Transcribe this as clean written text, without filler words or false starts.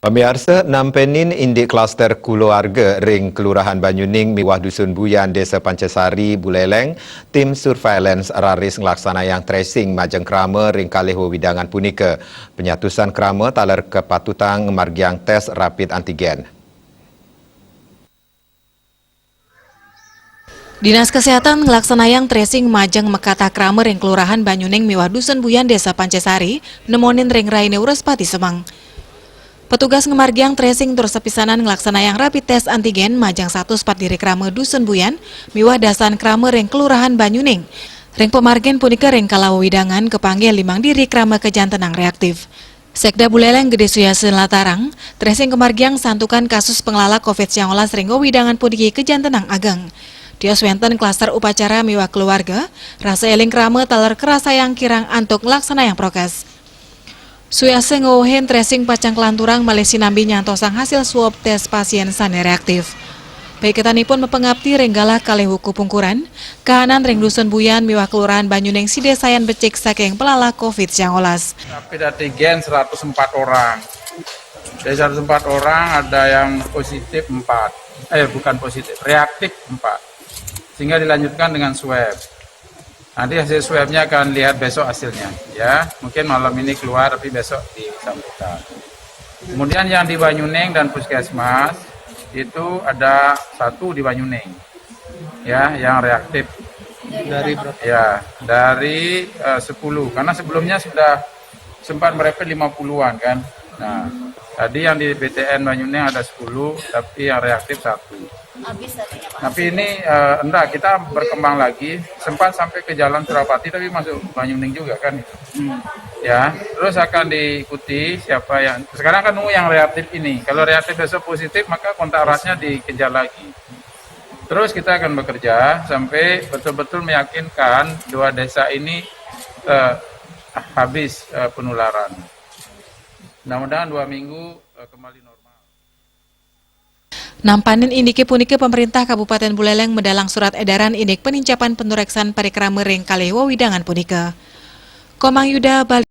Pemirsa, nampenin indik kluster keluarga ring Kelurahan Banyuning Miwah Dusun Buyan Desa Pancasari Buleleng, tim surveillance raris ngelaksanayang tracing majeng krama ring kalih wewidangan punika. Penyatusan krama taler kepatutan margiang tes rapid antigen. Dinas Kesehatan ngelaksanayang tracing majeng mekata krama ring Kelurahan Banyuning Miwah Dusun Buyan Desa Pancasari, nemonin ring Raine Urespati Semang. Petugas ngemargiang tracing terus sepisanan ngelaksanayang rapid test antigen majang 1 spat diri krama Dusun Buyan, Miwah dasan krama ring Kelurahan Banyuning. Ring pemargen punika ring kalawidangan kepanggil 5 diri krama kejantenang reaktif. Sekda Buleleng Gede Suyasen Latarang, tracing kemargiang santukan kasus pengelala COVID-19 ring wewidangan puniki kejantenang ageng. Tios wenten klaster upacara Miwah keluarga, rasa eling krama taler kerasa yang kirang antuk ngelaksanayang prokes. Suyase ngohen tracing pacang kelanturang Malaysia nambi nyantosang hasil swab tes pasien sane reaktif. Paiketanipun mepengabdi renggalah kalih huku pungkuran, kahanan ring Dusun Buyan Miwah Kelurahan Banyuning Sidesayan becik saking pelala COVID-19. Rapid antigen 104 orang. Dari 104 orang ada yang positif 4. Bukan positif, reaktif 4. Sehingga dilanjutkan dengan swab. Nanti hasil swabnya akan lihat besok hasilnya, ya. Mungkin malam ini keluar, tapi besok disampaikan. Kemudian yang di Banyuning dan Puskesmas itu ada 1 di Banyuning, ya, yang reaktif. Dari berapa? Ya, dari 10. Karena sebelumnya sudah sempat merepet 50-an kan. Nah, tadi yang di BTN Banyuning ada 10, tapi yang reaktif 1. Tapi ini enggak, kita berkembang lagi, sempat sampai ke Jalan Surapati tapi masuk Banyuning juga kan. Ya, terus akan diikuti siapa yang sekarang kan nunggu yang reaktif ini. Kalau reaktif besok positif maka kontak eratnya dikejar lagi. Terus kita akan bekerja sampai betul-betul meyakinkan 2 desa ini habis penularan. Mudah-mudahan 2 minggu kembali normal. Nampanin indike punike pemerintah Kabupaten Buleleng medalang surat edaran indik penincapan penureksan parikrama ring kalih wewidangan punika. Komang Yuda Bali.